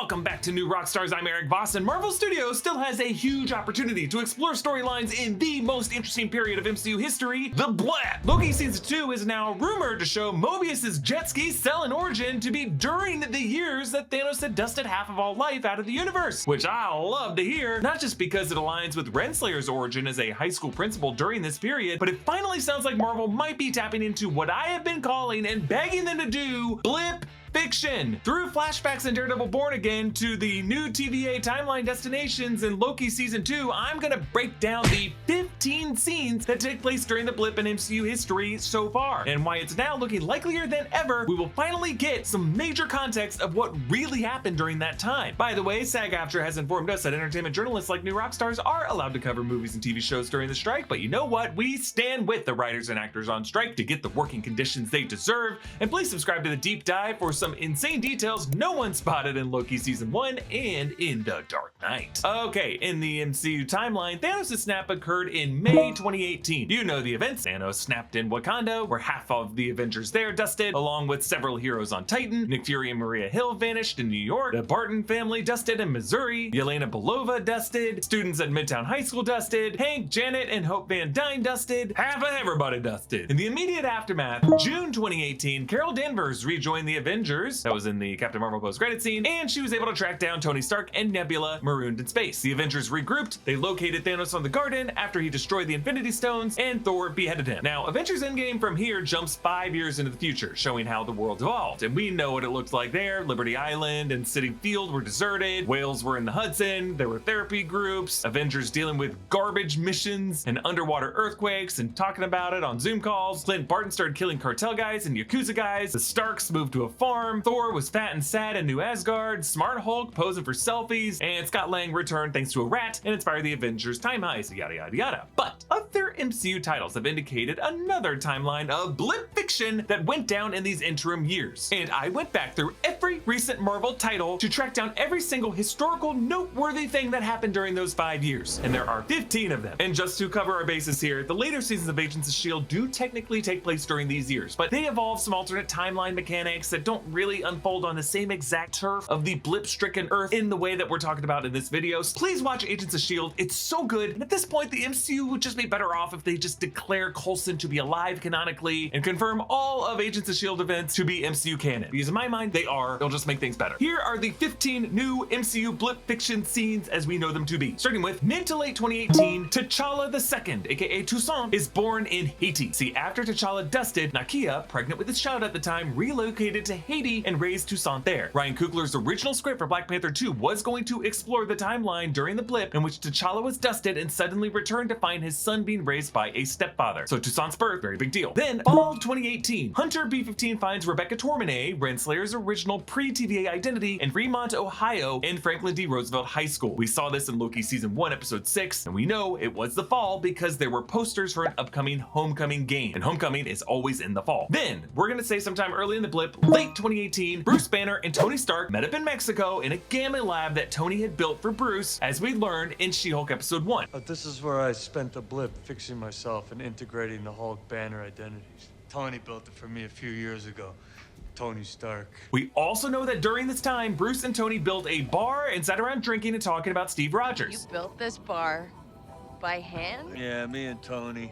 welcome back to New Rockstars. I'm Erik Voss, and Marvel Studios still has a huge opportunity to explore storylines in the most interesting period of MCU history, the BLIP. Loki Season 2 is now rumored to show Mobius's jet ski selling origin to be during the years that Thanos had dusted half of all life out of the universe, which I love to hear, not just because it aligns with Renslayer's origin as a high school principal during this period, but it finally sounds like Marvel might be tapping into what I have been calling and begging them to do, BLIP fiction. Through flashbacks in Daredevil Born Again to the new TVA timeline destinations in Loki Season 2, I'm gonna break down the 15 scenes that take place during the BLIP in MCU history so far, and why it's now looking likelier than ever we will finally get some major context of what really happened during that time. By the way, SAG-AFTRA has informed us that entertainment journalists like New Rockstars are allowed to cover movies and TV shows during the strike, but you know what? We stand with the writers and actors on strike to get the working conditions they deserve, and please subscribe to the deep dive for some insane details no one spotted in Loki Season 1 and in The Dark Knight. Okay, in the MCU timeline, Thanos' snap occurred in May 2018. You know the events. Thanos snapped in Wakanda, where half of the Avengers there dusted, along with several heroes on Titan. Nick Fury and Maria Hill vanished in New York. The Barton family dusted in Missouri. Yelena Belova dusted. Students at Midtown High School dusted. Hank, Janet, and Hope Van Dyne dusted. Half of everybody dusted. In the immediate aftermath, June 2018, Carol Danvers rejoined the Avengers. That was in the Captain Marvel post-credit scene, and she was able to track down Tony Stark and Nebula marooned in space. The Avengers regrouped. They located Thanos on the Georden after he destroyed the Infinity Stones, and Thor beheaded him. Now, Avengers Endgame from here jumps 5 years into the future, showing how the world evolved, and we know what it looked like there. Liberty Island and City Field were deserted. Whales were in the Hudson. There were therapy groups. Avengers dealing with garbage missions and underwater earthquakes and talking about it on Zoom calls. Clint Barton started killing cartel guys and Yakuza guys. The Starks moved to a farm. Thor was fat and sad in New Asgard. Smart Hulk posing for selfies. And Scott Lang returned thanks to a rat and inspired the Avengers time heist, yada yada yada. But other MCU titles have indicated another timeline of BLIP fiction that went down in these interim years. And I went back through every recent Marvel title to track down every single historical noteworthy thing that happened during those 5 years. And there are 15 of them. And just to cover our bases here, the later seasons of Agents of S.H.I.E.L.D. do technically take place during these years, but they evolve some alternate timeline mechanics that don't really unfold on the same exact turf of the blip-stricken Earth in the way that we're talking about in this video. So please watch Agents of S.H.I.E.L.D. It's so good. And at this point, the MCU would just be better off if they just declare Coulson to be alive canonically and confirm all of Agents of S.H.I.E.L.D. events to be MCU canon. Because in my mind, they are. They'll just make things better. Here are the 15 new MCU blip fiction scenes as we know them to be. Starting with mid to late 2018, T'Challa II, aka Toussaint, is born in Haiti. See, after T'Challa dusted, Nakia, pregnant with his child at the time, relocated to Haiti and raised Toussaint there. Ryan Coogler's original script for Black Panther 2 was going to explore the timeline during the blip in which T'Challa was dusted and suddenly returned to find his son being raised by a stepfather. So Toussaint's birth, very big deal. Then, fall 2018, Hunter B-15 finds Rebecca Tormenay, Renslayer's original pre-TVA identity, in Fremont, Ohio, in Franklin D. Roosevelt High School. We saw this in Loki Season 1, Episode 6, and we know it was the fall because there were posters for an upcoming Homecoming game, and Homecoming is always in the fall. Then, we're gonna say sometime early in the blip, late 2018, Bruce Banner and Tony Stark met up in Mexico in a gamma lab that Tony had built for Bruce, as we learned in She-Hulk Episode 1. But this is where I spent the blip fixing myself and integrating the Hulk Banner identities. Tony built it for me a few years ago. Tony Stark. We also know that during this time, Bruce and Tony built a bar and sat around drinking and talking about Steve Rogers. You built this bar by hand? Yeah, me and Tony.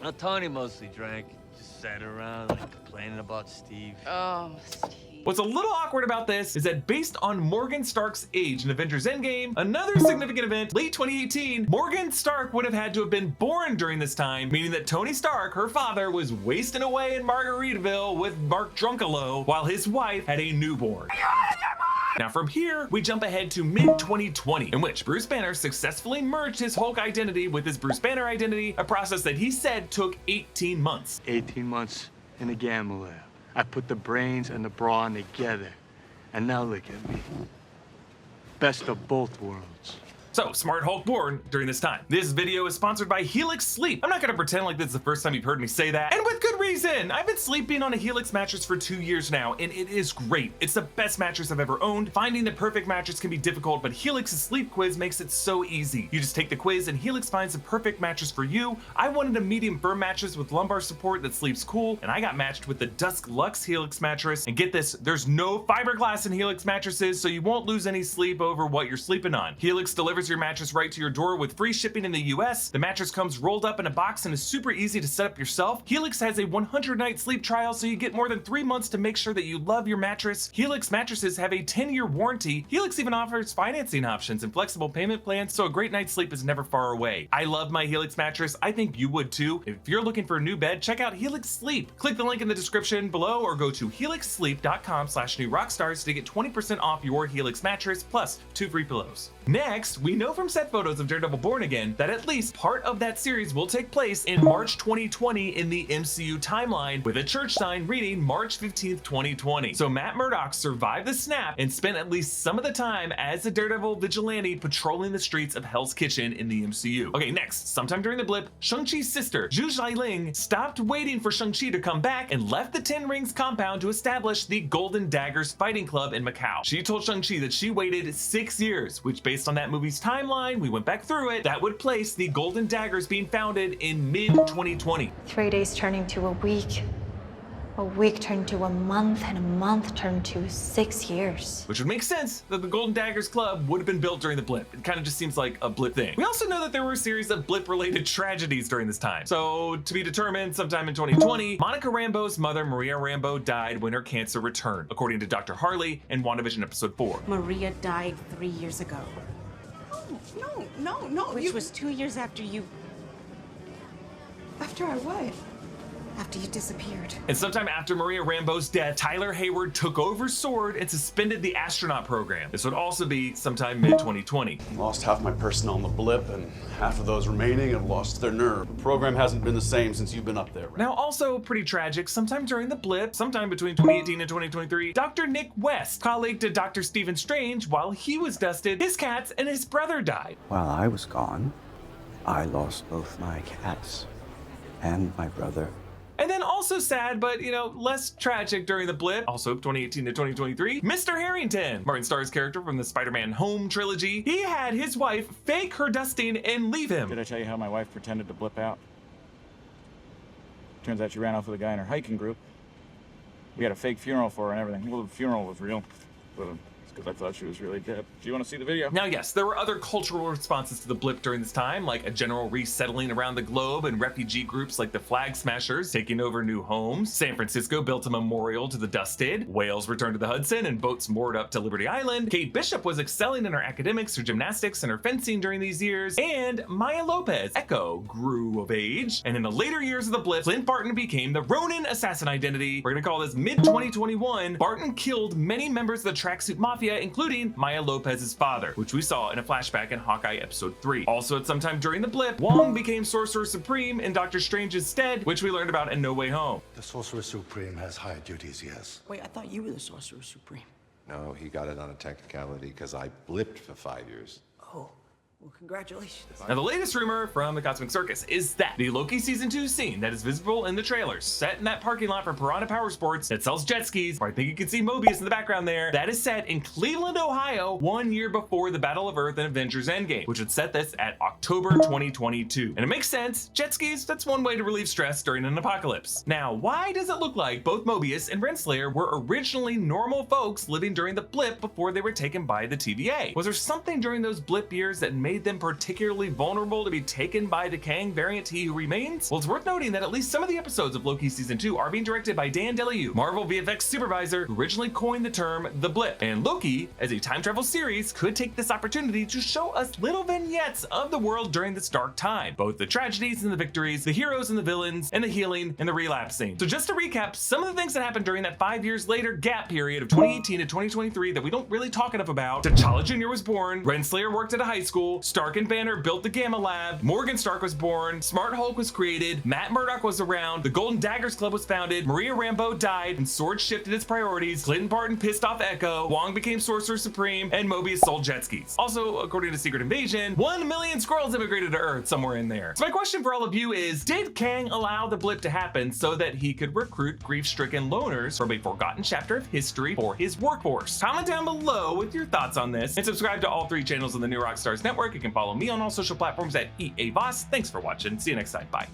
Now, Tony mostly drank, just sat around like complaining about Steve. Oh, Steve. What's a little awkward about this is that based on Morgan Stark's age in Avengers Endgame, another significant event, late 2018, Morgan Stark would have had to have been born during this time, meaning that Tony Stark, her father, was wasting away in Margaritaville with Mark Drunkalo while his wife had a newborn. Now from here, we jump ahead to mid-2020, in which Bruce Banner successfully merged his Hulk identity with his Bruce Banner identity, a process that he said took 18 months. 18 months in a gamma lab. I put the brains and the brawn together. And now look at me. Best of both worlds. So, Smart Hulk born during this time. This video is sponsored by Helix Sleep. I'm not gonna pretend like this is the first time you've heard me say that, and with good reason. I've been sleeping on a Helix mattress for 2 years now, and it is great. It's the best mattress I've ever owned. Finding the perfect mattress can be difficult, but Helix's sleep quiz makes it so easy. You just take the quiz and Helix finds the perfect mattress for you. I wanted a medium firm mattress with lumbar support that sleeps cool, and I got matched with the Dusk Luxe Helix mattress. And get this, there's no fiberglass in Helix mattresses, so you won't lose any sleep over what you're sleeping on. Helix delivers your mattress right to your door with free shipping in the US. The mattress comes rolled up in a box and is super easy to set up yourself. Helix has a 100-night sleep trial, so you get more than 3 months to make sure that you love your mattress. Helix mattresses have a 10-year warranty. Helix even offers financing options and flexible payment plans, so a great night's sleep is never far away. I love my Helix mattress. I think you would too. If you're looking for a new bed, check out Helix Sleep. Click the link in the description below or go to helixsleep.com/newrockstars to get 20% off your Helix mattress plus 2 free pillows. Next, we know from set photos of Daredevil Born Again that at least part of that series will take place in March 2020 in the MCU timeline, with a church sign reading March 15th, 2020. So Matt Murdock survived the snap and spent at least some of the time as a Daredevil vigilante patrolling the streets of Hell's Kitchen in the MCU. Okay, next, sometime during the blip, Shang-Chi's sister, Zhu Xiaoling, stopped waiting for Shang-Chi to come back and left the Ten Rings compound to establish the Golden Daggers Fighting Club in Macau. She told Shang-Chi that she waited 6 years, which based on that movie's timeline, we went back through it, that would place the Golden Daggers being founded in mid-2020. 3 days turning to a week turned to a month, and a month turned to 6 years. Which would make sense that the Golden Daggers Club would have been built during the blip. It kind of just seems like a blip thing. We also know that there were a series of blip-related tragedies during this time. So, to be determined, sometime in 2020, Monica Rambeau's mother, Maria Rambeau, died when her cancer returned, according to Dr. Harley in WandaVision episode 4. Maria died 3 years ago. No. Which was 2 years after you... After I what? After you disappeared. And sometime after Maria Rambeau's death, Tyler Hayward took over SWORD and suspended the astronaut program. This would also be sometime mid-2020. Lost half my personnel on the blip, and half of those remaining have lost their nerve. The program hasn't been the same since you've been up there. Now, also pretty tragic, sometime during the blip, sometime between 2018 and 2023, Dr. Nick West, colleague to Dr. Stephen Strange, while he was dusted, his cats and his brother died. While I was gone, I lost both my cats and my brother. And then also sad, but less tragic during the blip, also 2018 to 2023, Mr. Harrington, Martin Starr's character from the Spider-Man Home trilogy. He had his wife fake her dusting and leave him. Did I tell you how my wife pretended to blip out? Turns out she ran off with a guy in her hiking group. We had a fake funeral for her and everything. Well, the funeral was real, but it's because I thought she was really dead. Do you want to see the video? Now, yes, there were other cultural responses to the blip during this time, like a general resettling around the globe and refugee groups like the Flag Smashers taking over new homes. San Francisco built a memorial to the dusted. Wales returned to the Hudson and boats moored up to Liberty Island. Kate Bishop was excelling in her academics, her gymnastics, and her fencing during these years. And Maya Lopez, Echo, grew of age. And in the later years of the blip, Clint Barton became the Ronin assassin identity. We're gonna call this mid-2021. Barton killed many members of the Tracksuit Mafia, including Maya Lopez's father, which we saw in a flashback in Hawkeye episode 3. Also at some time during the blip, Wang became Sorcerer Supreme in Doctor Strange's stead, which we learned about in No Way Home. The Sorcerer Supreme has higher duties, yes. Wait, I thought you were the Sorcerer Supreme. No, he got it on a technicality because I blipped for 5 years. Oh, well, congratulations. Now, the latest rumor from the Cosmic Circus is that the Loki Season 2 scene that is visible in the trailers, set in that parking lot for Piranha Power Sports that sells jet skis, or I think you can see Mobius in the background there, that is set in Cleveland, Ohio, 1 year before the Battle of Earth and Avengers Endgame, which would set this at October 2022. And it makes sense, jet skis, that's one way to relieve stress during an apocalypse. Now, why does it look like both Mobius and Renslayer were originally normal folks living during the blip before they were taken by the TVA? Was there something during those blip years that made them particularly vulnerable to be taken by the Kang variant He Who Remains? Well, it's worth noting that at least some of the episodes of Loki Season 2 are being directed by Dan DeLeeuw, Marvel VFX supervisor, who originally coined the term the blip. And Loki, as a time travel series, could take this opportunity to show us little vignettes of the world during this dark time, both the tragedies and the victories, the heroes and the villains, and the healing and the relapsing. So just to recap some of the things that happened during that 5 years later gap period of 2018 to 2023 that we don't really talk enough about: T'Challa Jr. was born, Renslayer worked at a high school, Stark and Banner built the Gamma Lab, Morgan Stark was born, Smart Hulk was created, Matt Murdock was around, the Golden Daggers Club was founded, Maria Rambeau died, and Sword shifted its priorities, Clinton Barton pissed off Echo, Wong became Sorcerer Supreme, and Mobius sold jet skis. Also, according to Secret Invasion, 1 million Skrulls immigrated to Earth somewhere in there. So my question for all of you is, did Kang allow the blip to happen so that he could recruit grief-stricken loners from a forgotten chapter of history for his workforce? Comment down below with your thoughts on this, and subscribe to all 3 channels on the new Rockstars network. You can follow me on all social platforms at EA Voss. Thanks for watching. See you next time. Bye.